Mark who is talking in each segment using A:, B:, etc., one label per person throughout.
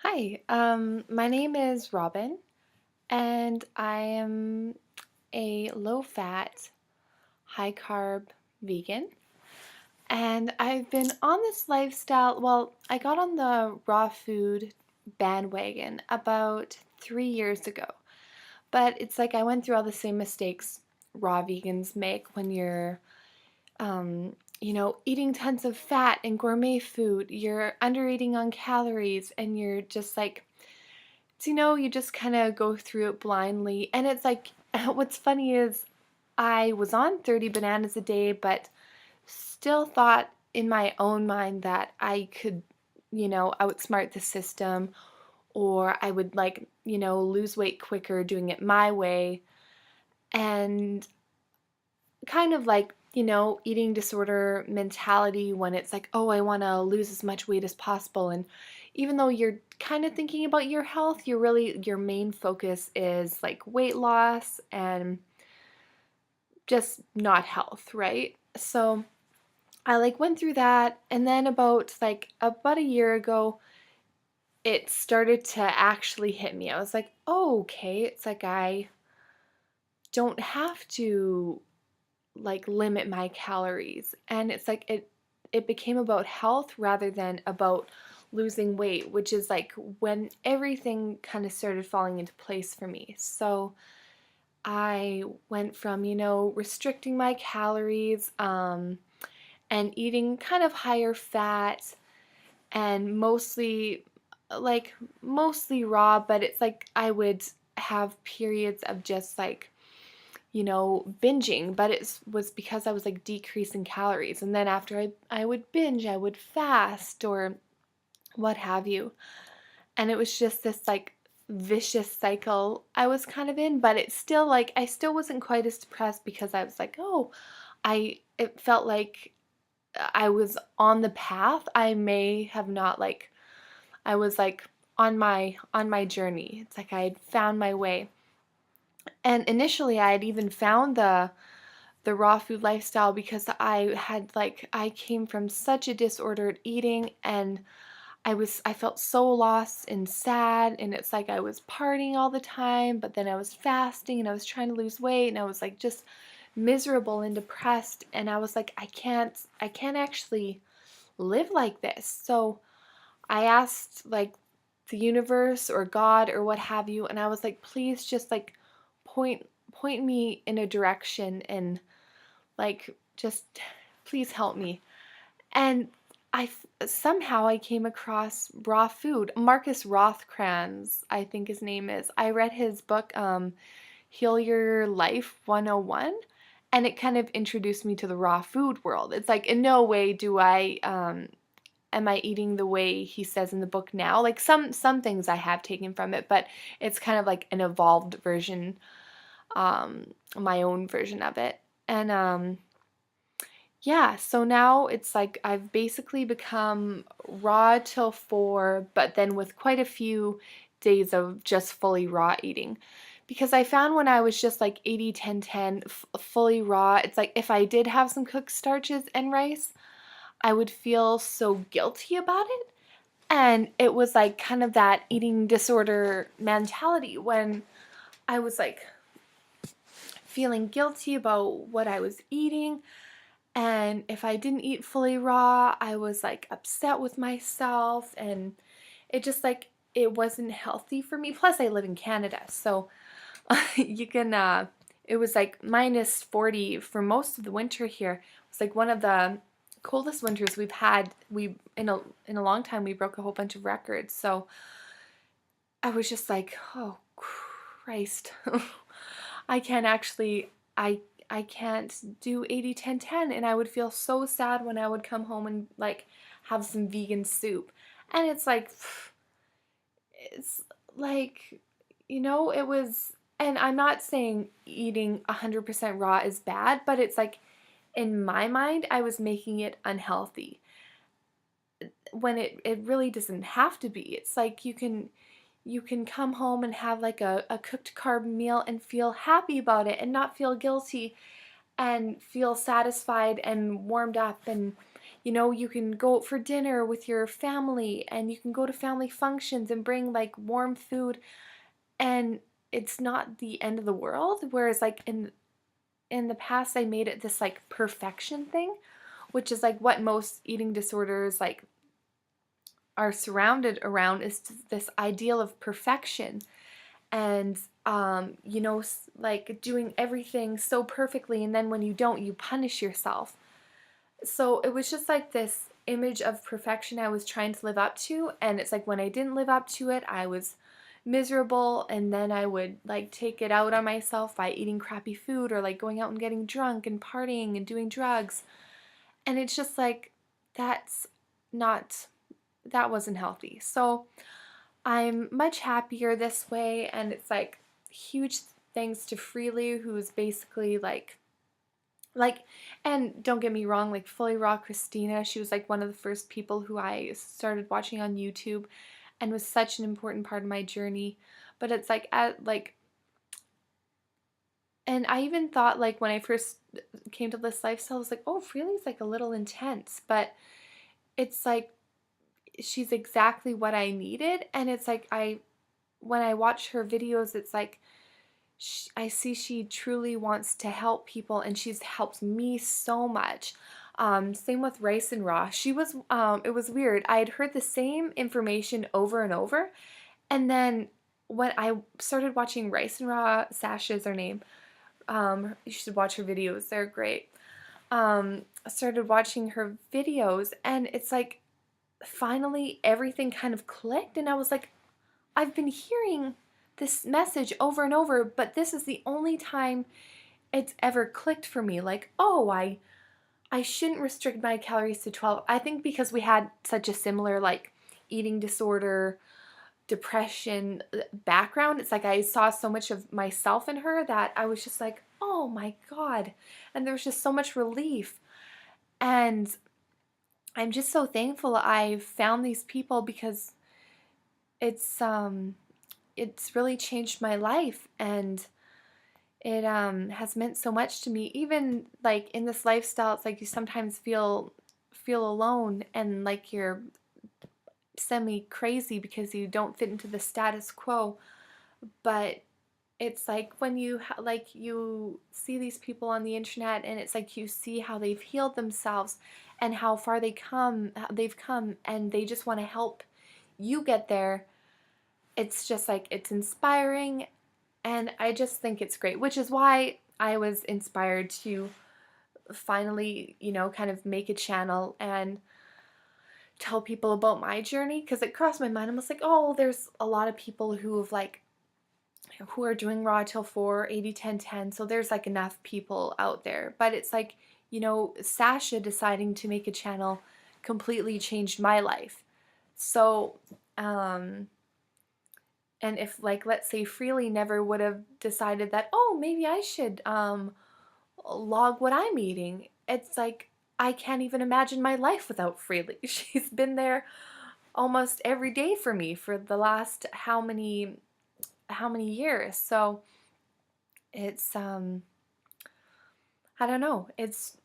A: Hi, my name is Robin, and I am a low fat, high carb vegan. And I've been on this lifestyle. Well, I got on the raw food bandwagon about 3 years ago. But it's like I went through all the same mistakes raw vegans make when you're, eating tons of fat and gourmet food. You're under eating on calories, and you're just like, so, you just kind of go through it blindly. And it's like, what's funny is I was on 30 bananas a day, but still thought in my own mind that I could, outsmart the system, or I would like, lose weight quicker doing it my way. And kind of like, eating disorder mentality when it's like, oh, I want to lose as much weight as possible. And even though you're kind of thinking about your health, your main focus is like weight loss and just not health, right? So I like went through that, and then about a year ago it started to actually hit me. I was like, oh, okay, it's like I don't have to like limit my calories, and it's like it became about health rather than about losing weight, which is like when everything kind of started falling into place for me. So I went from, restricting my calories, and eating kind of higher fat and mostly raw, but it's like I would have periods of just like, binging, but it was because I was like decreasing calories. And then after I would binge, I would fast or what have you. And it was just this like vicious cycle I was kind of in, but it's still like I still wasn't quite as depressed because I was like, oh, it felt like I was on the path. I may have not like I was like on my journey. It's like I had found my way. And initially I had even found the raw food lifestyle because I came from such a disordered eating, and I felt so lost and sad, and it's like I was partying all the time, but then I was fasting and I was trying to lose weight, and I was like just miserable and depressed, and I was like I can't actually live like this. So I asked like the universe or God or what have you, and I was like, please just like point me in a direction, and like just please help me. And somehow I came across raw food. Marcus Rothkranz, I think his name is. I read his book, Heal Your Life 101, and it kind of introduced me to the raw food world. It's like in no way do I am I eating the way he says in the book now. Like some things I have taken from it, but it's kind of like an evolved version, my own version of it. And yeah, so now it's like I've basically become raw till 4, but then with quite a few days of just fully raw eating. Because I found when I was just like 80-10-10 fully raw, it's like if I did have some cooked starches and rice, I would feel so guilty about it. And it was like kind of that eating disorder mentality when I was like feeling guilty about what I was eating. And if I didn't eat fully raw, I was like upset with myself, and it just like it wasn't healthy for me. Plus, I live in Canada, so you can it was like -40 for most of the winter here. It was like one of the coldest winters we've had. We in a long time we broke a whole bunch of records. So I was just like, "Oh Christ." I can't actually I can't do 80-10-10, and I would feel so sad when I would come home and like have some vegan soup. And it's like it's like it was, and I'm not saying eating 100% raw is bad, but it's like in my mind I was making it unhealthy when it really doesn't have to be. It's like you can come home and have like a cooked carb meal and feel happy about it and not feel guilty and feel satisfied and warmed up, and You know, you can go out for dinner with your family and you can go to family functions and bring like warm food, and it's not the end of the world. Whereas like in the past I made it this like perfection thing, which is like what most eating disorders like are surrounded around, is this ideal of perfection. And you know, like doing everything so perfectly, and then when you don't, you punish yourself. So it was just like this image of perfection I was trying to live up to, and it's like when I didn't live up to it, I was miserable, and then I would like take it out on myself by eating crappy food or like going out and getting drunk and partying and doing drugs. And it's just like that's not that wasn't healthy. So I'm much happier this way, and it's like huge thanks to Freely, who's basically like, and don't get me wrong, like Fully Raw Christina, she was like one of the first people who I started watching on YouTube and was such an important part of my journey. But it's like and I even thought like when I first came to this lifestyle, I was like, oh, Freely's like a little intense, but it's like she's exactly what I needed. And it's like when I watch her videos, it's like I see she truly wants to help people, and she's helped me so much. Same with Rice and Raw. It was weird. I had heard the same information over and over, and then when I started watching Rice and Raw, Sasha's her name. You should watch her videos. They're great. I started watching her videos, and it's like finally everything kind of clicked, and I was like, I've been hearing this message over and over, but this is the only time it's ever clicked for me. Like, oh, I shouldn't restrict my calories to 12. I think because we had such a similar like eating disorder, depression background, it's like I saw so much of myself in her that I was just like, oh my God. And there was just so much relief. And I'm just so thankful I found these people, because it's it's really changed my life, and it has meant so much to me. Even like in this lifestyle, it's like you sometimes feel alone and like you're semi crazy because you don't fit into the status quo. But it's like when like you see these people on the internet, and it's like you see how they've healed themselves and how far they've come, and they just want to help you get there. It's just like it's inspiring, and I just think it's great, which is why I was inspired to finally, you know, kind of make a channel and tell people about my journey, because it crossed my mind. I was like, oh, there's a lot of people who have like who are doing Raw Till 4, 80, 10, 10. So there's like enough people out there. But it's like, you know, Sasha deciding to make a channel completely changed my life. So, and if like, let's say Freely never would have decided that, oh, maybe I should log what I'm eating. It's like, I can't even imagine my life without Freely. She's been there almost every day for me for the last how many years. So it's I don't know. It's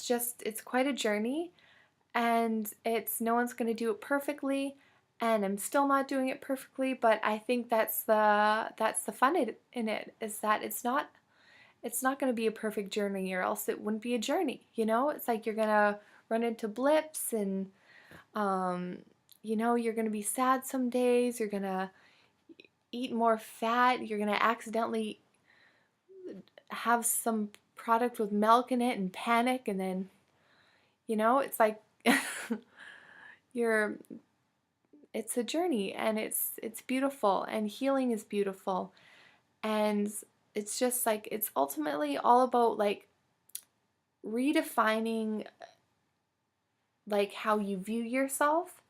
A: just it's quite a journey, and it's no one's going to do it perfectly, and I'm still not doing it perfectly, but I think that's the fun in it, is that it's not going to be a perfect journey, or else it wouldn't be a journey, you know? It's like you're going to run into blips, and um you know, you're going to be sad some days, you're going to eat more fat, you're going to accidentally have some product with milk in it and panic, and then, you know, it's like you're it's a journey, and it's beautiful, and healing is beautiful, and it's just like it's ultimately all about like redefining like how you view yourself,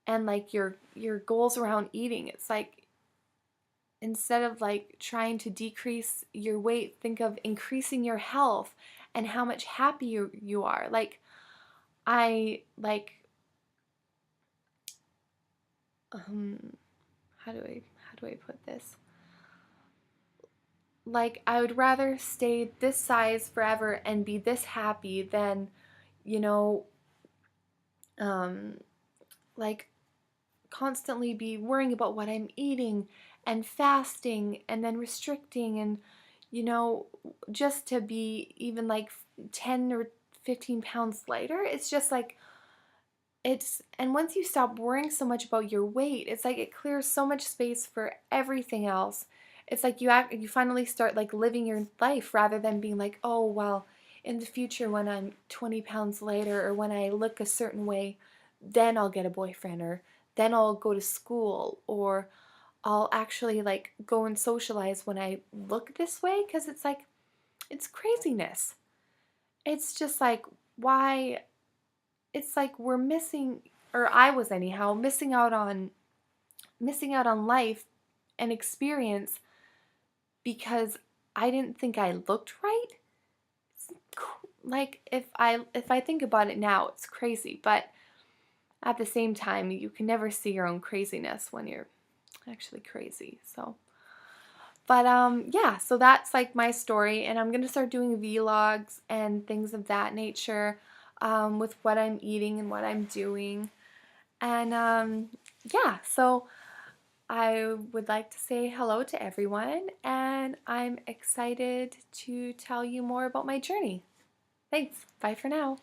A: and like your goals around eating. It's like instead of like trying to decrease your weight, think of increasing your health and how much happier you are. Like I like um how do I put this? Like I would rather stay this size forever and be this happy than, you know, um, like constantly be worrying about what I'm eating and fasting and then restricting and you know just to be even like 10 or 15 pounds lighter. It's just like it's and once you stop worrying so much about your weight, it's like it clears so much space for everything else. It's like you finally start like living your life rather than being like, "Oh, well, in the future when I'm 20 pounds lighter or when I look a certain way, then I'll get a boyfriend or then I'll go to school or I'll actually like go and socialize when I look this way," because it's like it's craziness. It's just like why it's like we're missing, or I was anyhow, missing out on life and experience because I didn't think I looked right. Like if I think about it now, it's crazy, but at the same time, you can never see your own craziness when you're actually crazy. So, but yeah, so that's like my story, and I'm gonna start doing vlogs and things of that nature, with what I'm eating and what I'm doing. And yeah, so I would like to say hello to everyone, and I'm excited to tell you more about my journey. Thanks. Bye for now.